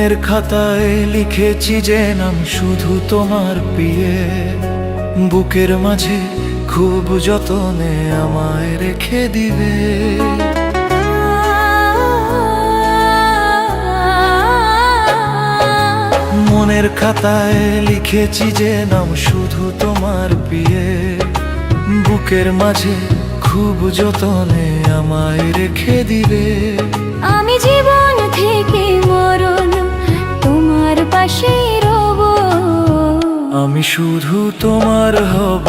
মনের খাতায় লিখেছি যে নাম শুধু তোমার প্রিয়ে, বুকের মাঝে খুব যতনে আমায় রেখে দিবে। মনের খাতায় লিখেছি যে নাম শুধু তোমার প্রিয়ে, বুকের মাঝে খুব যতনে আমায় রেখে দিবে। আমি জীবন থেকে মরণ তোমার পাশে রব। আমি শুধু তোমার হব,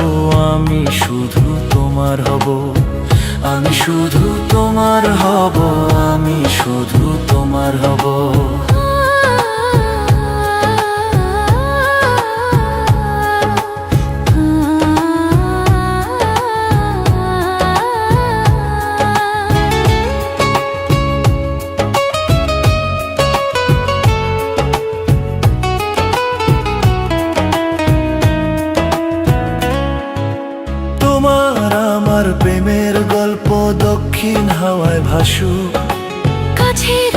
আমি শুধু তোমার হব, আমি শুধু তোমার হব, আমি শুধু তোমার হব। তোমার আমার প্রেমের গল্প দক্ষিণ হাওয়ায় ভাসুক, কাছের